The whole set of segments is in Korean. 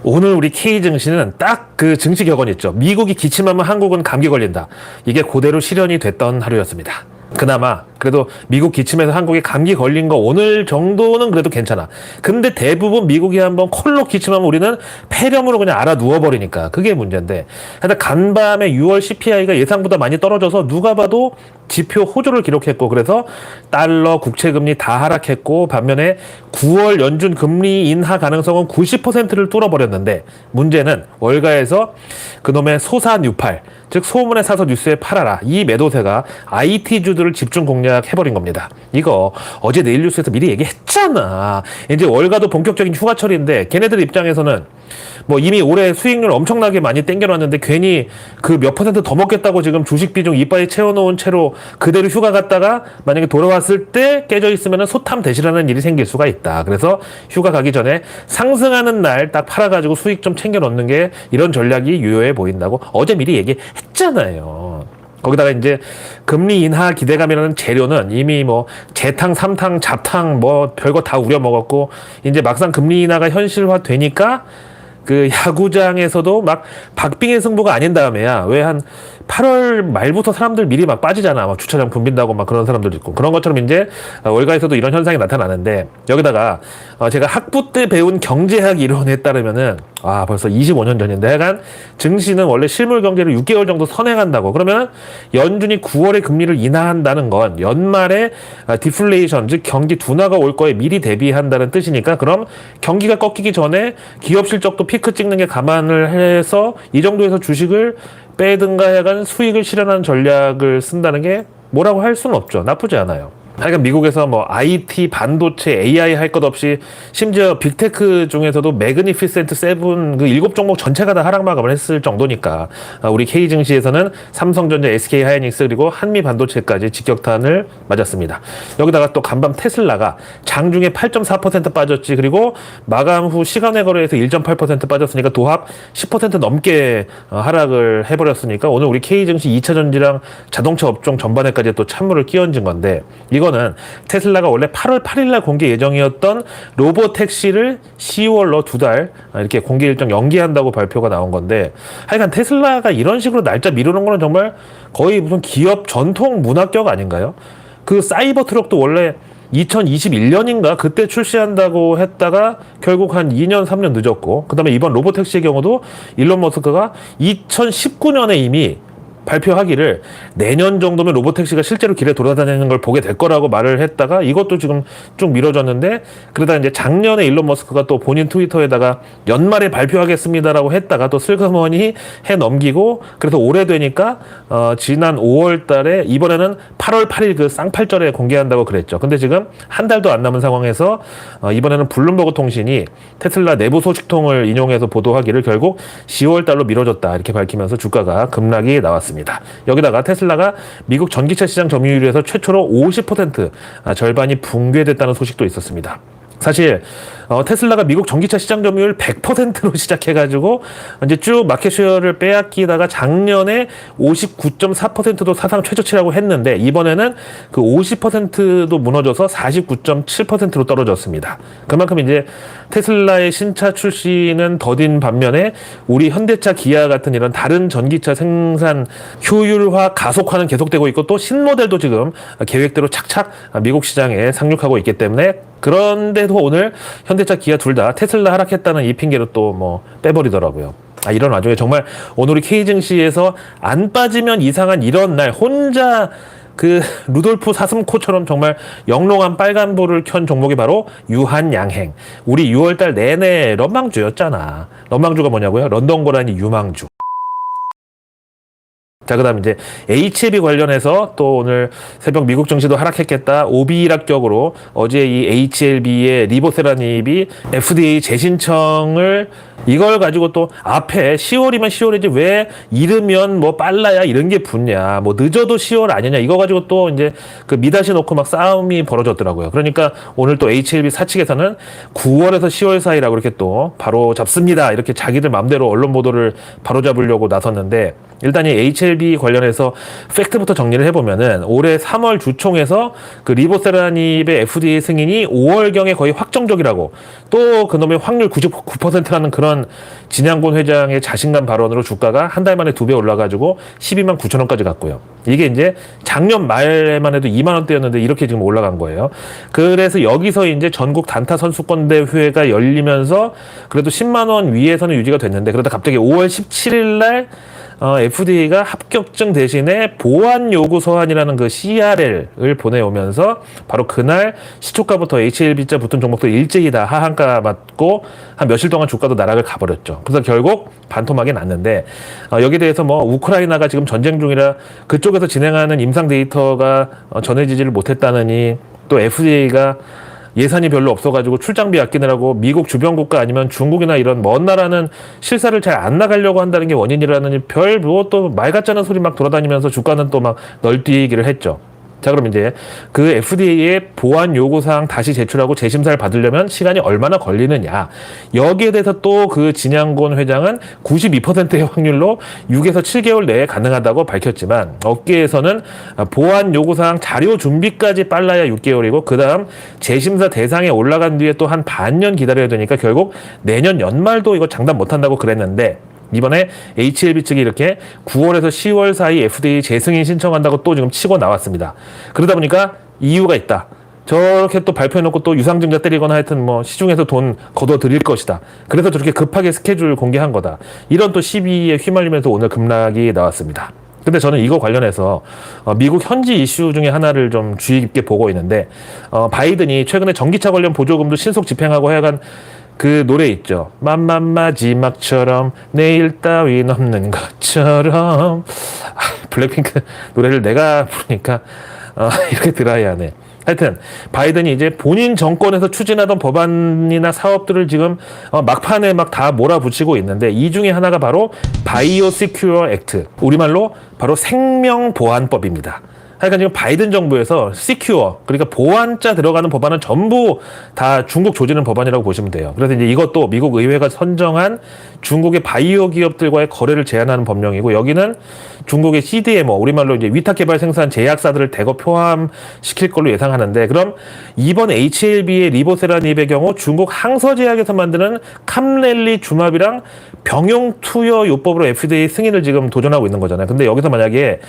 오늘 우리 K 증시는 딱 그 증시 격언 있죠. 미국이 기침하면 한국은 감기 걸린다. 이게 그대로 실현이 됐던 하루였습니다. 그나마 그래도 미국 기침해서 한국이 감기 걸린 거 오늘 정도는 그래도 괜찮아. 근데 대부분 미국이 한번 콜로 기침하면 우리는 폐렴으로 그냥 알아 누워버리니까 그게 문제인데, 하여튼 간밤에 6월 CPI가 예상보다 많이 떨어져서 누가 봐도 지표 호조를 기록했고, 그래서 달러, 국채금리 다 하락했고, 반면에 9월 연준 금리 인하 가능성은 90%를 뚫어버렸는데, 문제는 월가에서 그놈의 소사뉴팔, 즉 소문에 사서 뉴스에 팔아라, 이 매도세가 IT주들을 집중 공략해버린 겁니다. 이거 어제 내일 뉴스에서 미리 얘기했잖아. 이제 월가도 본격적인 휴가철인데 걔네들 입장에서는 뭐 이미 올해 수익률 엄청나게 많이 땡겨놨는데 괜히 그 몇 퍼센트 더 먹겠다고 지금 주식 비중 이빨에 채워놓은 채로 그대로 휴가 갔다가 만약에 돌아왔을 때 깨져 있으면 소탐 대실하는 일이 생길 수가 있다. 그래서 휴가 가기 전에 상승하는 날 딱 팔아가지고 수익 좀 챙겨 놓는 게 이런 전략이 유효해 보인다고 어제 미리 얘기했잖아요. 거기다가 이제 금리 인하 기대감이라는 재료는 이미 뭐 재탕, 삼탕, 잡탕 뭐 별거 다 우려 먹었고, 이제 막상 금리 인하가 현실화 되니까 그 야구장에서도 막 박빙의 승부가 아닌 다음에야 왜 한 8월 말부터 사람들 미리 막 빠지잖아. 막 주차장 붐빈다고 막 그런 사람들도 있고. 그런 것처럼 이제 월가에서도 이런 현상이 나타나는데, 여기다가 제가 학부 때 배운 경제학 이론에 따르면은 벌써 25년 전인데, 약간 증시는 원래 실물 경제를 6개월 정도 선행한다고. 그러면 연준이 9월에 금리를 인하한다는 건 연말에 디플레이션, 즉 경기 둔화가 올 거에 미리 대비한다는 뜻이니까, 그럼 경기가 꺾이기 전에 기업 실적도 피크 찍는 게 감안을 해서 이 정도에서 주식을 빼든가 약간 수익을 실현하는 전략을 쓴다는 게 뭐라고 할 수는 없죠. 나쁘지 않아요. 하여간 미국에서 뭐 IT, 반도체, AI 할 것 없이 심지어 빅테크 중에서도 매그니피센트 세븐 그 7종목 전체가 다 하락 마감을 했을 정도니까 우리 K 증시에서는 삼성전자, SK 하이닉스 그리고 한미 반도체까지 직격탄을 맞았습니다. 여기다가 또 간밤 테슬라가 장중에 8.4% 빠졌지, 그리고 마감 후 시간외 거래에서 1.8% 빠졌으니까 도합 10% 넘게 하락을 해버렸으니까 오늘 우리 K 증시 2차 전지랑 자동차 업종 전반에까지 또 찬물을 끼얹은 건데, 이거는 테슬라가 원래 8월 8일날 공개 예정이었던 로보택시를 10월로 2달 이렇게 공개 일정 연기한다고 발표가 나온 건데, 하여간 테슬라가 이런 식으로 날짜 미루는 거는 정말 거의 무슨 기업 전통 문화격 아닌가요? 그 사이버 트럭도 원래 2021년인가 그때 출시한다고 했다가 결국 한 2년 3년 늦었고, 그 다음에 이번 로보택시의 경우도 일론 머스크가 2019년에 이미 발표하기를 내년 정도면 로보택시가 실제로 길에 돌아다니는 걸 보게 될 거라고 말을 했다가 이것도 지금 쭉 미뤄졌는데, 그러다 이제 작년에 일론 머스크가 또 본인 트위터에다가 연말에 발표하겠습니다라고 했다가 또 슬그머니 해 넘기고, 그래서 올해 되니까 지난 5월 달에 이번에는 8월 8일 그 쌍팔절에 공개한다고 그랬죠. 근데 지금 한 달도 안 남은 상황에서 이번에는 블룸버그 통신이 테슬라 내부 소식통을 인용해서 보도하기를 결국 10월 달로 미뤄졌다 이렇게 밝히면서 주가가 급락이 나왔습니다. 여기다가 테슬라가 미국 전기차 시장 점유율에서 최초로 50% 절반이 붕괴됐다는 소식도 있었습니다. 사실 테슬라가 미국 전기차 시장 점유율 100%로 시작해가지고 이제 쭉 마켓쉐어를 빼앗기다가 작년에 59.4%도 사상 최저치라고 했는데, 이번에는 그 50%도 무너져서 49.7%로 떨어졌습니다. 그만큼 이제 테슬라의 신차 출시는 더딘 반면에 우리 현대차, 기아 같은 이런 다른 전기차 생산 효율화 가속화는 계속되고 있고, 또 신모델도 지금 계획대로 착착 미국 시장에 상륙하고 있기 때문에, 그런데도 오늘 현대차, 기아 둘 다 테슬라 하락했다는 이 핑계로 또 뭐 빼버리더라고요. 이런 와중에 정말 오늘 우리 K 증시에서 안 빠지면 이상한 이런 날 혼자 그 루돌프 사슴코처럼 정말 영롱한 빨간불을 켠 종목이 바로 유한양행. 우리 6월달 내내 런망주였잖아. 런망주가 뭐냐고요? 런던 고라니 유망주. 자, 그 다음 이제 HLB 관련해서 또 오늘 새벽 미국 증시도 하락했겠다. 오비락격으로 어제 이 HLB의 리보세라닙이 FDA 재신청을 이걸 가지고 또 앞에 10월이면 10월이지 왜 이르면 뭐 빨라야 이런 게 붙냐, 뭐 늦어도 10월 아니냐, 이거 가지고 또 이제 그 미다시 놓고 막 싸움이 벌어졌더라고요. 그러니까 오늘 또 HLB 사측에서는 9월에서 10월 사이라고 이렇게 또 바로 잡습니다 이렇게 자기들 맘대로 언론 보도를 바로 잡으려고 나섰는데, 일단 이 HLB HLB 관련해서 팩트부터 정리를 해보면은 올해 3월 주총에서 그 리보세라닙의 FDA 승인이 5월경에 거의 확정적이라고 또 그놈의 확률 99%라는 그런 진양곤 회장의 자신감 발언으로 주가가 한 달 만에 2배 올라가지고 12만 9천 원까지 갔고요. 이게 이제 작년 말에만 해도 2만 원대였는데 이렇게 지금 올라간 거예요. 그래서 여기서 이제 전국 단타 선수권 대회가 열리면서 그래도 10만 원 위에서는 유지가 됐는데 그러다 갑자기 5월 17일 날 FDA가 합격증 대신에 보완 요구 서한이라는 그 CRL을 보내오면서 바로 그날 시초가부터 HLB자 붙은 종목도 일제히 다 하한가 맞고 한 며칠 동안 주가도 나락을 가버렸죠. 그래서 결국 반토막이 났는데 여기에 대해서 뭐 우크라이나가 지금 전쟁 중이라 그쪽에서 진행하는 임상 데이터가 전해지지를 못했다느니 또 FDA가 예산이 별로 없어가지고 출장비 아끼느라고 미국 주변 국가 아니면 중국이나 이런 먼 나라는 실사를 잘 안 나가려고 한다는 게 원인이라는 별 뭐 또 말 같지 않은 소리 막 돌아다니면서 주가는 또 막 널뛰기를 했죠. 자, 그럼 이제 그 FDA의 보완 요구사항 다시 제출하고 재심사를 받으려면 시간이 얼마나 걸리느냐. 여기에 대해서 또 그 진양곤 회장은 92%의 확률로 6에서 7개월 내에 가능하다고 밝혔지만 업계에서는 보완 요구사항 자료 준비까지 빨라야 6개월이고 그 다음 재심사 대상에 올라간 뒤에 또 한 반년 기다려야 되니까 결국 내년 연말도 이거 장담 못한다고 그랬는데 이번에 HLB 측이 이렇게 9월에서 10월 사이 FDA 재승인 신청한다고 또 지금 치고 나왔습니다. 그러다 보니까 이유가 있다. 저렇게 또 발표해놓고 또 유상증자 때리거나 하여튼 뭐 시중에서 돈 걷어들일 것이다. 그래서 저렇게 급하게 스케줄 공개한 거다. 이런 또 시비에 휘말리면서 오늘 급락이 나왔습니다. 근데 저는 이거 관련해서 미국 현지 이슈 중에 하나를 좀 주의 깊게 보고 있는데 바이든이 최근에 전기차 관련 보조금도 신속 집행하고 해간 그 노래 있죠. 마지막처럼 내일 따윈 없는 것처럼. 블랙핑크 노래를 내가 부르니까 이렇게 드라이하네. 하여튼 바이든이 이제 본인 정권에서 추진하던 법안이나 사업들을 지금 막판에 막 다 몰아붙이고 있는데 이 중에 하나가 바로 바이오 시큐어 액트, 우리말로 바로 생명보안법입니다. 하여간 지금 바이든 정부에서 시큐어, 그러니까 보안자 들어가는 법안은 전부 다 중국 조지는 법안이라고 보시면 돼요. 그래서 이제 이것도 미국 의회가 선정한 중국의 바이오 기업들과의 거래를 제한하는 법령이고 여기는 중국의 CDMO, 우리말로 이제 위탁 개발 생산 제약사들을 대거 포함시킬 걸로 예상하는데 그럼 이번 HLB의 리보세라닙의 경우 중국 항서제약에서 만드는 캄렐리 주마비랑 병용 투여 요법으로 FDA 승인을 지금 도전하고 있는 거잖아요. 근데 여기서 만약에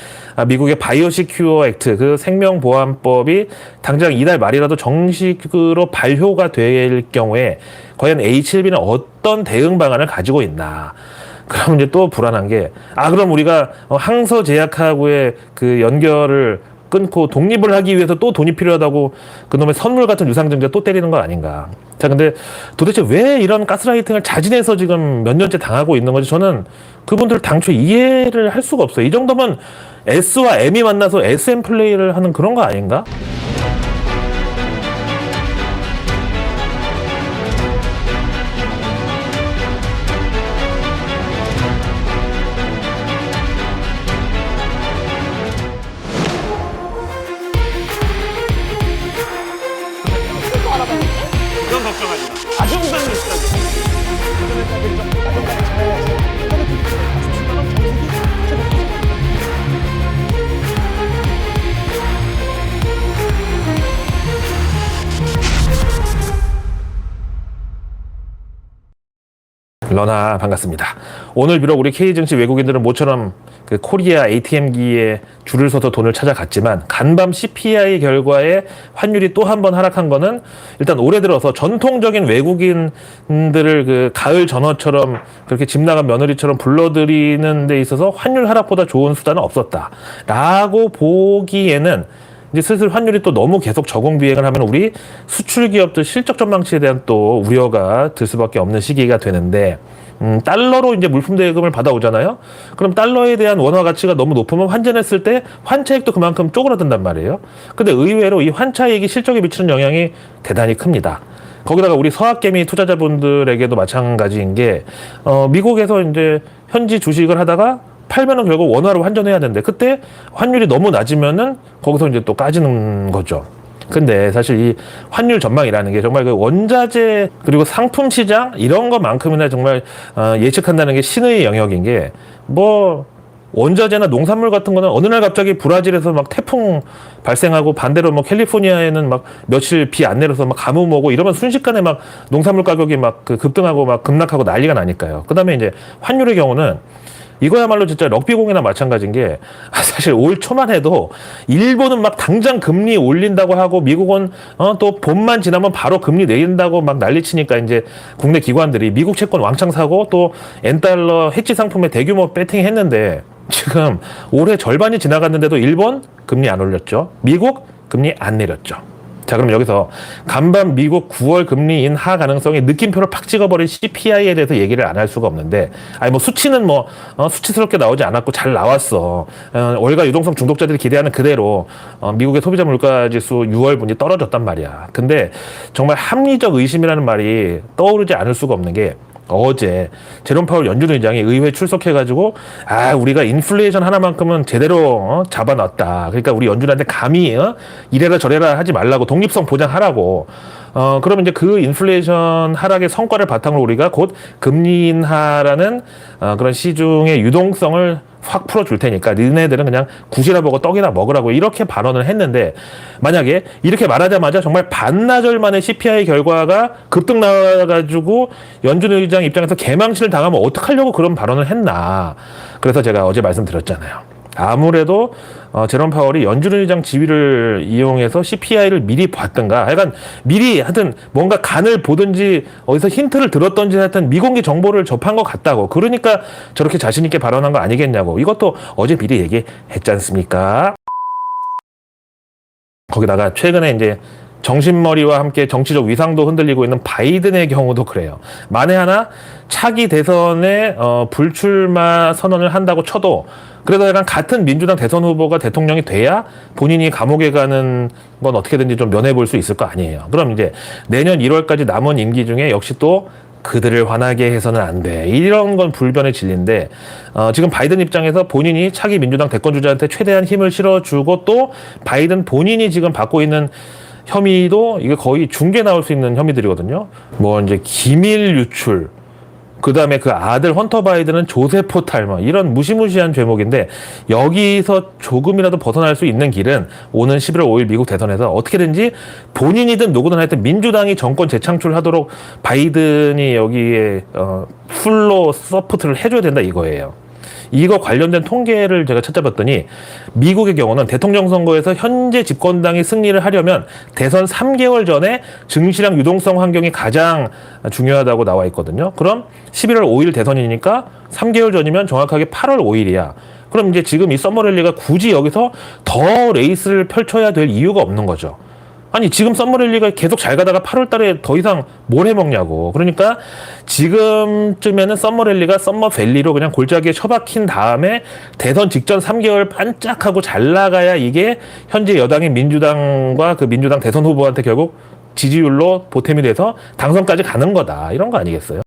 미국의 바이오시큐어 액트, 그 생명보안법이 당장 이달 말이라도 정식으로 발효가 될 경우에 과연 HLB는 어떤 대응 방안을 가지고 있나? 그럼 이제 또 불안한 게, 그럼 우리가 항서제약하고의 그 연결을 끊고 독립을 하기 위해서 또 돈이 필요하다고 그놈의 선물 같은 유상증자 또 때리는 거 아닌가. 자, 근데 도대체 왜 이런 가스라이팅을 자진해서 지금 몇 년째 당하고 있는 건지 저는 그분들 당초에 이해를 할 수가 없어요. 이 정도면 S와 M이 만나서 SM 플레이를 하는 그런 거 아닌가? 그런 걱정하지 마. 아주 무서운 뉴스까지. 러나 반갑습니다. 오늘 비록 우리 K증시 외국인들은 모처럼 그 코리아 ATM기에 줄을 서서 돈을 찾아갔지만 간밤 CPI 결과에 환율이 또 한 번 하락한 거는 일단 올해 들어서 전통적인 외국인들을 그 가을 전어처럼 그렇게 집 나간 며느리처럼 불러들이는 데 있어서 환율 하락보다 좋은 수단은 없었다라고 보기에는 이제 슬슬 환율이 또 너무 계속 저공 비행을 하면 우리 수출 기업들 실적 전망치에 대한 또 우려가 들 수밖에 없는 시기가 되는데 달러로 이제 물품 대금을 받아오잖아요. 그럼 달러에 대한 원화 가치가 너무 높으면 환전했을 때 환차익도 그만큼 쪼그라든단 말이에요. 근데 의외로 이 환차익이 실적에 미치는 영향이 대단히 큽니다. 거기다가 우리 서학개미 투자자분들에게도 마찬가지인 게 미국에서 이제 현지 주식을 하다가 팔면은 결국 원화로 환전해야 되는데 그때 환율이 너무 낮으면은 거기서 이제 또 까지는 거죠. 근데 사실 이 환율 전망이라는 게 정말 그 원자재 그리고 상품 시장 이런 것만큼이나 정말 예측한다는 게 신의 영역인 게 뭐 원자재나 농산물 같은 거는 어느 날 갑자기 브라질에서 막 태풍 발생하고 반대로 뭐 캘리포니아에는 막 며칠 비 안 내려서 막 가뭄 오고 이러면 순식간에 막 농산물 가격이 막 그 급등하고 막 급락하고 난리가 나니까요. 그다음에 이제 환율의 경우는 이거야말로 진짜 럭비공이나 마찬가지인 게 사실 올 초만 해도 일본은 막 당장 금리 올린다고 하고 미국은 또 봄만 지나면 바로 금리 내린다고 막 난리치니까 이제 국내 기관들이 미국 채권 왕창 사고 또 엔달러 해지 상품에 대규모 배팅했는데 지금 올해 절반이 지나갔는데도 일본 금리 안 올렸죠. 미국 금리 안 내렸죠. 자, 그럼 여기서 간밤 미국 9월 금리 인하 가능성이 느낌표를 팍 찍어버린 CPI에 대해서 얘기를 안 할 수가 없는데, 아니 뭐 수치는 뭐 수치스럽게 나오지 않았고 잘 나왔어. 월가 유동성 중독자들이 기대하는 그대로 미국의 소비자 물가 지수 6월 분이 떨어졌단 말이야. 근데 정말 합리적 의심이라는 말이 떠오르지 않을 수가 없는 게, 어제 제롬 파월 연준 의장이 의회 출석해가지고 우리가 인플레이션 하나만큼은 제대로 잡아놨다. 그러니까 우리 연준한테 감히 이래라 저래라 하지 말라고 독립성 보장하라고. 그러면 이제 그 인플레이션 하락의 성과를 바탕으로 우리가 곧 금리 인하라는 그런 시중의 유동성을 확 풀어줄 테니까 니네들은 그냥 굿이나 보고 떡이나 먹으라고 이렇게 발언을 했는데, 만약에 이렇게 말하자마자 정말 반나절 만에 CPI 결과가 급등 나와가지고 연준 의장 입장에서 개망신을 당하면 어떡하려고 그런 발언을 했나. 그래서 제가 어제 말씀드렸잖아요. 아무래도 제롬 파월이 연준 의장 지위를 이용해서 CPI를 미리 봤든가, 하여간 미리 하여튼 뭔가 간을 보든지 어디서 힌트를 들었던지 하여튼 미공개 정보를 접한 것 같다고. 그러니까 저렇게 자신 있게 발언한 거 아니겠냐고. 이것도 어제 미리 얘기했지 않습니까? 거기다가 최근에 이제 정신머리와 함께 정치적 위상도 흔들리고 있는 바이든의 경우도 그래요. 만에 하나 차기 대선에 불출마 선언을 한다고 쳐도 그래도 약간 같은 민주당 대선 후보가 대통령이 돼야 본인이 감옥에 가는 건 어떻게든지 좀 면해볼 수 있을 거 아니에요. 그럼 이제 내년 1월까지 남은 임기 중에 역시 또 그들을 화나게 해서는 안 돼. 이런 건 불변의 진리인데, 지금 바이든 입장에서 본인이 차기 민주당 대권주자한테 최대한 힘을 실어주고 또 바이든 본인이 지금 받고 있는 혐의도 이게 거의 중계 나올 수 있는 혐의들이거든요. 뭐 이제 기밀 유출, 그 다음에 그 아들 헌터 바이든은 조세 포탈, 뭐 이런 무시무시한 죄목인데, 여기서 조금이라도 벗어날 수 있는 길은 오는 11월 5일 미국 대선에서 어떻게든지 본인이든 누구든 하여튼 민주당이 정권 재창출하도록 바이든이 여기에 풀로 서포트를 해줘야 된다 이거예요. 이거 관련된 통계를 제가 찾아봤더니 미국의 경우는 대통령 선거에서 현재 집권당이 승리를 하려면 대선 3개월 전에 증시랑 유동성 환경이 가장 중요하다고 나와 있거든요. 그럼 11월 5일 대선이니까 3개월 전이면 정확하게 8월 5일이야. 그럼 이제 지금 이 서머랠리가 굳이 여기서 더 레이스를 펼쳐야 될 이유가 없는 거죠. 아니 지금 썸머랠리가 계속 잘 가다가 8월 달에 더 이상 뭘 해먹냐고. 그러니까 지금쯤에는 썸머랠리가 썸머밸리로 그냥 골짜기에 처박힌 다음에 대선 직전 3개월 반짝하고 잘 나가야 이게 현재 여당인 민주당과 그 민주당 대선 후보한테 결국 지지율로 보탬이 돼서 당선까지 가는 거다. 이런 거 아니겠어요?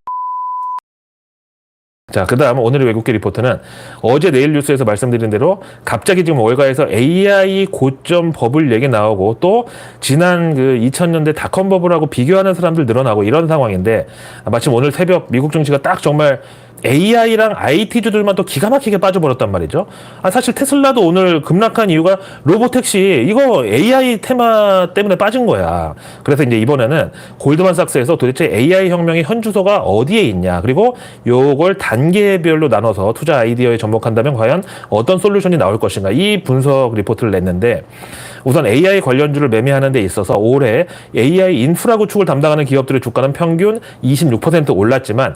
자, 그 다음 오늘의 외국계 리포트는 어제 내일 뉴스에서 말씀드린 대로 갑자기 지금 월가에서 AI 고점 버블 얘기 나오고 또 지난 그 2000년대 닷컴 버블하고 비교하는 사람들 늘어나고 이런 상황인데, 마침 오늘 새벽 미국 증시가 딱 정말 AI랑 IT주들만 또 기가 막히게 빠져버렸단 말이죠. 사실 테슬라도 오늘 급락한 이유가 로보택시 이거 AI 테마 때문에 빠진 거야. 그래서 이제 이번에는 골드만삭스에서 도대체 AI 혁명의 현주소가 어디에 있냐, 그리고 요걸 단계별로 나눠서 투자 아이디어에 접목한다면 과연 어떤 솔루션이 나올 것인가, 이 분석 리포트를 냈는데, 우선 AI 관련주를 매매하는 데 있어서 올해 AI 인프라 구축을 담당하는 기업들의 주가는 평균 26% 올랐지만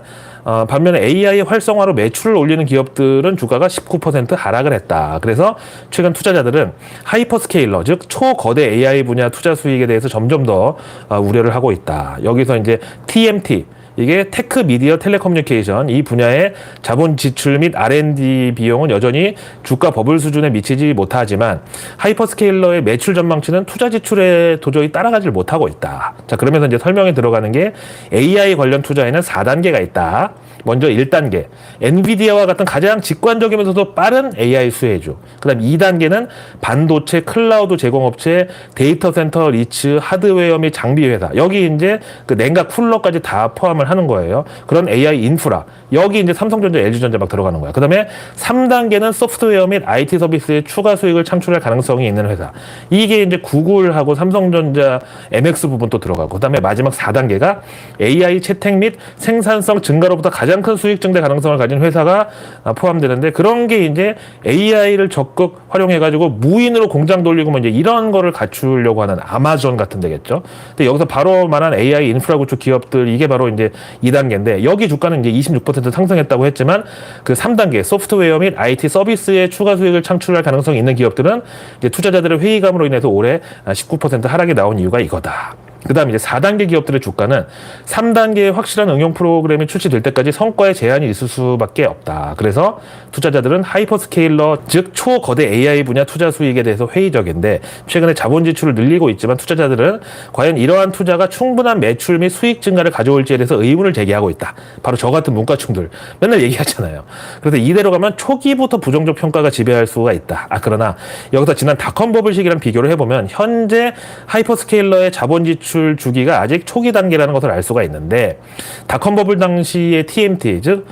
반면에 AI 활성화로 매출을 올리는 기업들은 주가가 19% 하락을 했다. 그래서 최근 투자자들은 하이퍼스케일러, 즉 초거대 AI 분야 투자 수익에 대해서 점점 더 우려를 하고 있다. 여기서 이제 TMT, 이게 테크, 미디어, 텔레커뮤니케이션 이 분야의 자본 지출 및 R&D 비용은 여전히 주가 버블 수준에 미치지 못하지만 하이퍼스케일러의 매출 전망치는 투자 지출에 도저히 따라가질 못하고 있다. 자, 그러면서 이제 설명에 들어가는 게 AI 관련 투자에는 4단계가 있다. 먼저 1단계 엔비디아와 같은 가장 직관적이면서도 빠른 AI 수혜주. 그다음 2단계는 반도체, 클라우드 제공업체, 데이터 센터 리츠, 하드웨어 및 장비 회사. 여기 이제 그 냉각 쿨러까지 다 포함을 하는 거예요. 그런 AI 인프라. 여기 이제 삼성전자, LG전자 막 들어가는 거야. 그다음에 3단계는 소프트웨어 및 IT 서비스의 추가 수익을 창출할 가능성이 있는 회사. 이게 이제 구글하고 삼성전자, MX 부분 또 들어가고. 그다음에 마지막 4단계가 AI 채택 및 생산성 증가로부터 가장 큰 수익 증대 가능성을 가진 회사가 포함되는데, 그런 게 이제 AI를 적극 활용해가지고 무인으로 공장 돌리고 뭐 이제 이런 거를 갖추려고 하는 아마존 같은 데겠죠. 근데 여기서 바로 말한 AI 인프라 구축 기업들, 이게 바로 이제 2단계인데, 여기 주가는 이제 26% 상승했다고 했지만 그 3단계 소프트웨어 및 IT 서비스의 추가 수익을 창출할 가능성이 있는 기업들은 이제 투자자들의 회의감으로 인해서 올해 19% 하락이 나온 이유가 이거다. 그 다음 이제 4단계 기업들의 주가는 3단계의 확실한 응용 프로그램이 출시될 때까지 성과에 제한이 있을 수밖에 없다. 그래서 투자자들은 하이퍼스케일러, 즉 초거대 AI 분야 투자 수익에 대해서 회의적인데, 최근에 자본 지출을 늘리고 있지만 투자자들은 과연 이러한 투자가 충분한 매출 및 수익 증가를 가져올지에 대해서 의문을 제기하고 있다. 바로 저 같은 문과충들 맨날 얘기하잖아요. 그래서 이대로 가면 초기부터 부정적 평가가 지배할 수가 있다. 그러나 여기서 지난 닷컴 버블 시기랑 비교를 해보면 현재 하이퍼스케일러의 자본 지출 주기가 아직 초기 단계라는 것을 알 수가 있는데, 닷컴 버블 당시의 TMT, 즉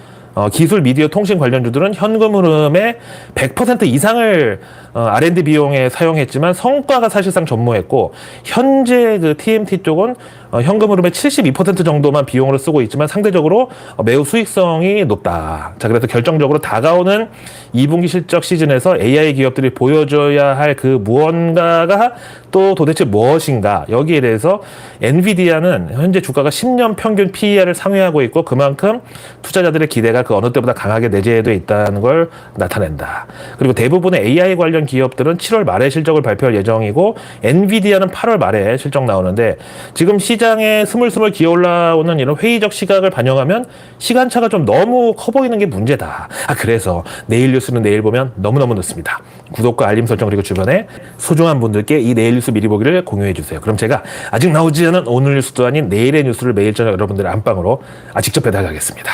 기술 미디어 통신 관련주들은 현금 흐름의 100% 이상을 R&D 비용에 사용했지만 성과가 사실상 전무했고, 현재 그 TMT 쪽은 현금 흐름의 72% 정도만 비용으로 쓰고 있지만 상대적으로 매우 수익성이 높다. 자, 그래서 결정적으로 다가오는 2분기 실적 시즌에서 AI 기업들이 보여줘야 할 그 무언가가 또 도대체 무엇인가, 여기에 대해서 엔비디아는 현재 주가가 10년 평균 PER을 상회하고 있고, 그만큼 투자자들의 기대가 그 어느 때보다 강하게 내재되어 있다는 걸 나타낸다. 그리고 대부분의 AI 관련 기업들은 7월 말에 실적을 발표할 예정이고, 엔비디아는 8월 말에 실적 나오는데, 지금 시장에 스물스물 기어 올라오는 이런 회의적 시각을 반영하면 시간차가 좀 너무 커 보이는 게 문제다. 그래서 내일 뉴스는 내일 보면 너무너무 늦습니다. 구독과 알림 설정, 그리고 주변에 소중한 분들께 이 내일 뉴스 미리 보기를 공유해 주세요. 그럼 제가 아직 나오지 않은 오늘 뉴스도 아닌 내일의 뉴스를 매일 저녁 여러분들의 안방으로 직접 배달하겠습니다.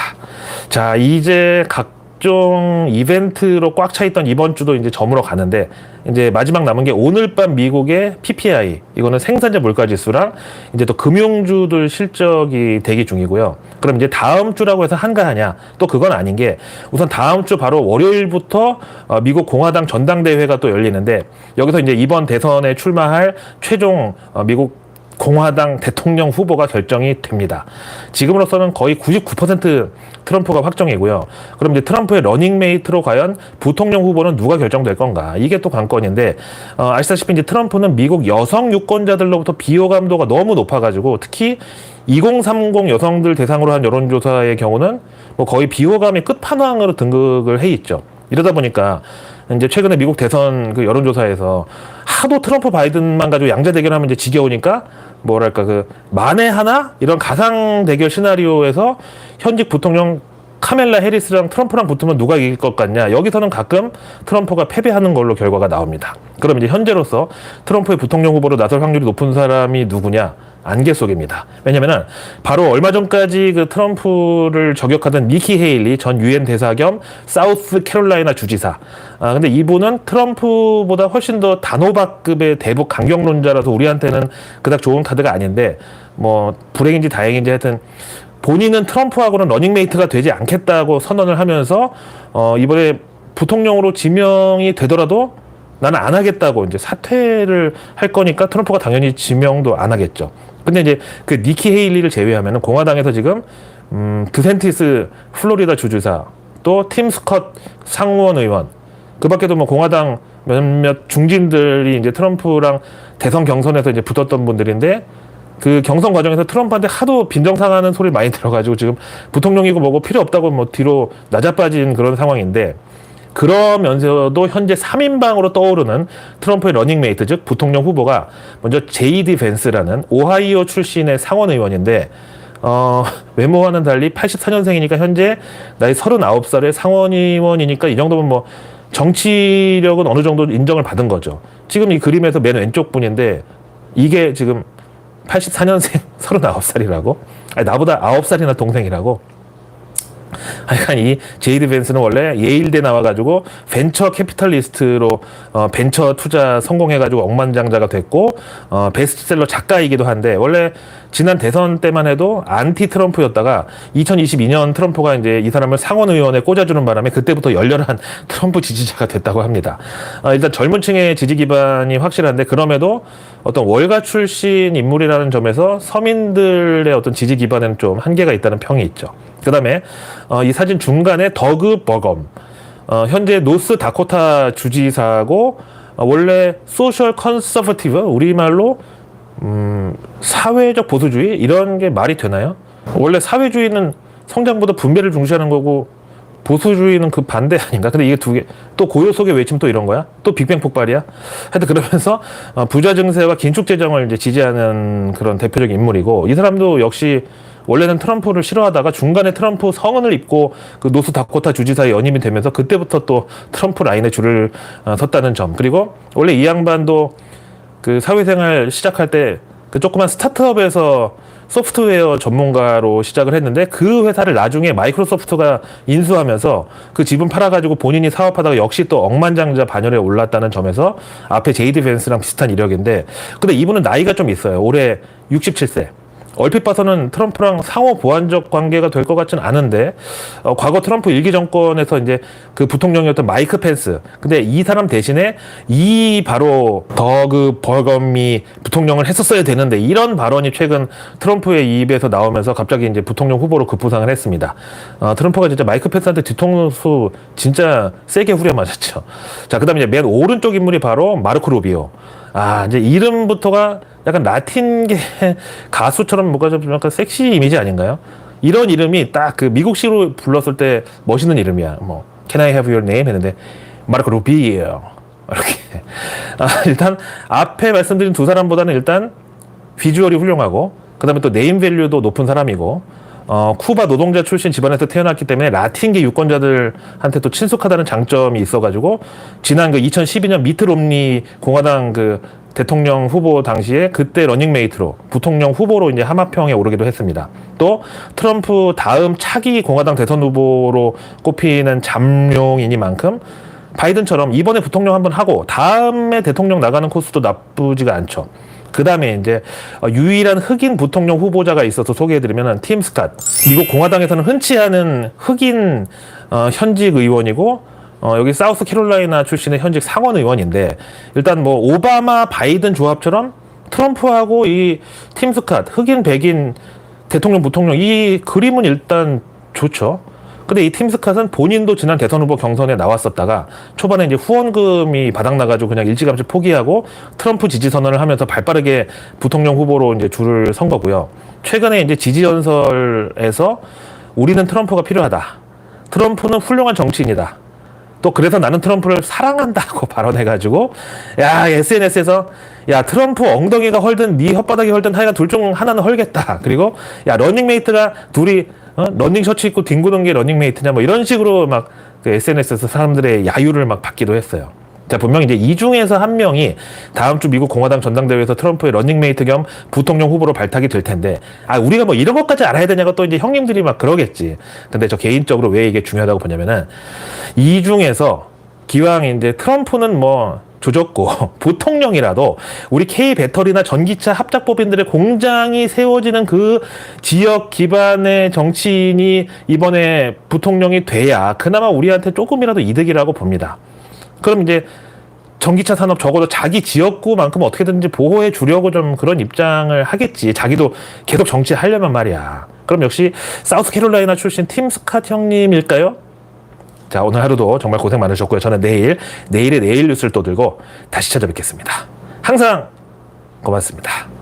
자, 이제 각종 이벤트로 꽉 차 있던 이번 주도 이제 저물어 가는데, 이제 마지막 남은 게 오늘 밤 미국의 PPI, 이거는 생산자 물가 지수랑 이제 또 금융주들 실적이 대기 중이고요. 그럼 이제 다음 주라고 해서 한가하냐? 또 그건 아닌 게, 우선 다음 주 바로 월요일부터 미국 공화당 전당대회가 또 열리는데, 여기서 이제 이번 대선에 출마할 최종 미국 공화당 대통령 후보가 결정이 됩니다. 지금으로서는 거의 99% 트럼프가 확정이고요. 그럼 이제 트럼프의 러닝메이트로 과연 부통령 후보는 누가 결정될 건가? 이게 또 관건인데, 아시다시피 이제 트럼프는 미국 여성 유권자들로부터 비호감도가 너무 높아가지고, 특히 2030 여성들 대상으로 한 여론조사의 경우는 뭐 거의 비호감의 끝판왕으로 등극을 해 있죠. 이러다 보니까 이제 최근에 미국 대선 그 여론조사에서 하도 트럼프 바이든만 가지고 양자 대결하면 이제 지겨우니까, 뭐랄까, 그 만에 하나 이런 가상 대결 시나리오에서 현직 부통령 카멜라 해리스랑 트럼프랑 붙으면 누가 이길 것 같냐, 여기서는 가끔 트럼프가 패배하는 걸로 결과가 나옵니다. 그럼 이제 현재로서 트럼프의 부통령 후보로 나설 확률이 높은 사람이 누구냐? 안개 속입니다. 왜냐면은 바로 얼마 전까지 그 트럼프를 저격하던 니키 헤일리 전 유엔 대사 겸 사우스 캐롤라이나 주지사. 근데 이분은 트럼프보다 훨씬 더 단호박급의 대북 강경론자라서 우리한테는 그닥 좋은 카드가 아닌데, 뭐 불행인지 다행인지 하여튼 본인은 트럼프하고는 러닝메이트가 되지 않겠다고 선언을 하면서 이번에 부통령으로 지명이 되더라도 나는 안 하겠다고 이제 사퇴를 할 거니까 트럼프가 당연히 지명도 안 하겠죠. 근데 이제 그 니키 헤일리를 제외하면 공화당에서 지금 드센티스 플로리다 주지사, 또 팀 스컷 상원 의원, 그 밖에도 뭐 공화당 몇몇 중진들이 이제 트럼프랑 대선 경선에서 이제 붙었던 분들인데, 그 경선 과정에서 트럼프한테 하도 빈정상하는 소리 많이 들어가지고 지금 부통령이고 뭐고 필요 없다고 뭐 뒤로 낮아빠진 그런 상황인데, 그러면서도 현재 3인방으로 떠오르는 트럼프의 러닝메이트, 즉 부통령 후보가 먼저 제이디 벤스라는 오하이오 출신의 상원 의원인데, 외모와는 달리 84년생이니까 현재 나이 39살의 상원 의원이니까 이 정도면 뭐 정치력은 어느 정도 인정을 받은 거죠. 지금 이 그림에서 맨 왼쪽 분인데, 이게 지금 84년생 39살이라고? 아니, 나보다 9살이나 동생이라고? 하여간 이 제이드 벤스는 원래 예일대 나와가지고 벤처 캐피털리스트로 벤처 투자 성공해가지고 억만장자가 됐고 베스트셀러 작가이기도 한데 원래 지난 대선 때만 해도 안티 트럼프였다가 2022년 트럼프가 이제 이 사람을 상원 의원에 꽂아주는 바람에 그때부터 열렬한 트럼프 지지자가 됐다고 합니다. 일단 젊은 층의 지지 기반이 확실한데 그럼에도 어떤 월가 출신 인물이라는 점에서 서민들의 어떤 지지 기반에는 좀 한계가 있다는 평이 있죠. 그 다음에 이 사진 중간에 더그 버검 현재 노스 다코타 주지사고 원래 소셜 컨서버티브 우리말로 사회적 보수주의 이런 게 말이 되나요? 원래 사회주의는 성장보다 분배를 중시하는 거고 보수주의는 그 반대 아닌가? 근데 이게 두 개, 또 고요 속의 외침 또 이런 거야? 또 빅뱅 폭발이야? 하여튼 그러면서 부자 증세와 긴축 재정을 이제 지지하는 그런 대표적인 인물이고 이 사람도 역시 원래는 트럼프를 싫어하다가 중간에 트럼프 성은을 입고 그 노스 다코타 주지사에 연임이 되면서 그때부터 또 트럼프 라인에 줄을 섰다는 점. 그리고 원래 이 양반도 그 사회생활 시작할 때 그 조그만 스타트업에서 소프트웨어 전문가로 시작을 했는데 그 회사를 나중에 마이크로소프트가 인수하면서 그 지분 팔아가지고 본인이 사업하다가 역시 또 억만장자 반열에 올랐다는 점에서 앞에 제이드 벤스랑 비슷한 이력인데 근데 이분은 나이가 좀 있어요. 올해 67세. 얼핏 봐서는 트럼프랑 상호 보완적 관계가 될 것 같지는 않은데 과거 트럼프 일기 정권에서 이제 그 부통령이었던 마이크 펜스 근데 이 사람 대신에 이 바로 더그 버검이 부통령을 했었어야 되는데 이런 발언이 최근 트럼프의 입에서 나오면서 갑자기 이제 부통령 후보로 급부상을 했습니다. 트럼프가 진짜 마이크 펜스한테 뒤통수 진짜 세게 후려맞았죠. 자, 그다음에 이제 맨 오른쪽 인물이 바로 마르코 루비오. 이제 이름부터가 약간 라틴계 가수처럼 뭔가 좀 약간 섹시 이미지 아닌가요? 이런 이름이 딱 그 미국식으로 불렀을 때 멋있는 이름이야. 뭐 Can I have your name? 했는데 마르코 루비오 이렇게. 일단 앞에 말씀드린 두 사람보다는 일단 비주얼이 훌륭하고 그 다음에 또 네임 밸류도 높은 사람이고 쿠바 노동자 출신 집안에서 태어났기 때문에 라틴계 유권자들한테 또 친숙하다는 장점이 있어가지고 지난 그 2012년 미트 롬니 공화당 그 대통령 후보 당시에 그때 러닝메이트로 부통령 후보로 이제 하마평에 오르기도 했습니다. 또 트럼프 다음 차기 공화당 대선 후보로 꼽히는 잠룡이니만큼 바이든처럼 이번에 부통령 한번 하고 다음에 대통령 나가는 코스도 나쁘지가 않죠. 그 다음에 이제 유일한 흑인 부통령 후보자가 있어서 소개해드리면 팀 스캇. 미국 공화당에서는 흔치 않은 흑인 현직 의원이고 여기 사우스 캐롤라이나 출신의 현직 상원 의원인데 일단 뭐 오바마 바이든 조합처럼 트럼프하고 이 팀 스캇 흑인 백인 대통령 부통령 이 그림은 일단 좋죠. 근데 이 팀 스캇은 본인도 지난 대선 후보 경선에 나왔었다가 초반에 이제 후원금이 바닥나가지고 그냥 일찌감치 포기하고 트럼프 지지 선언을 하면서 발빠르게 부통령 후보로 이제 줄을 선 거고요. 최근에 이제 지지 연설에서 우리는 트럼프가 필요하다. 트럼프는 훌륭한 정치인이다. 또 그래서 나는 트럼프를 사랑한다고 발언해가지고 야 SNS에서 야 트럼프 엉덩이가 헐든 네 혓바닥이 헐든 하여간 둘 중 하나는 헐겠다. 그리고 야 러닝메이트가 둘이 러닝 셔츠 입고 뒹구는 게 러닝메이트냐 뭐 이런 식으로 막 그 SNS에서 사람들의 야유를 막 받기도 했어요. 자, 분명 이제 이 중에서 한 명이 다음 주 미국 공화당 전당대회에서 트럼프의 러닝메이트 겸 부통령 후보로 발탁이 될 텐데 우리가 뭐 이런 것까지 알아야 되냐고 또 이제 형님들이 막 그러겠지. 근데 저 개인적으로 왜 이게 중요하다고 보냐면은 이 중에서 기왕 이제 트럼프는 뭐 조졌고 부통령이라도 우리 K 배터리나 전기차 합작법인들의 공장이 세워지는 그 지역 기반의 정치인이 이번에 부통령이 돼야 그나마 우리한테 조금이라도 이득이라고 봅니다. 그럼 이제 전기차 산업 적어도 자기 지역구만큼 어떻게든지 보호해 주려고 좀 그런 입장을 하겠지. 자기도 계속 정치하려면 말이야. 그럼 역시 사우스캐롤라이나 출신 팀 스캇 형님일까요? 자, 오늘 하루도 정말 고생 많으셨고요. 저는 내일의 내일 뉴스를 또 들고 다시 찾아뵙겠습니다. 항상 고맙습니다.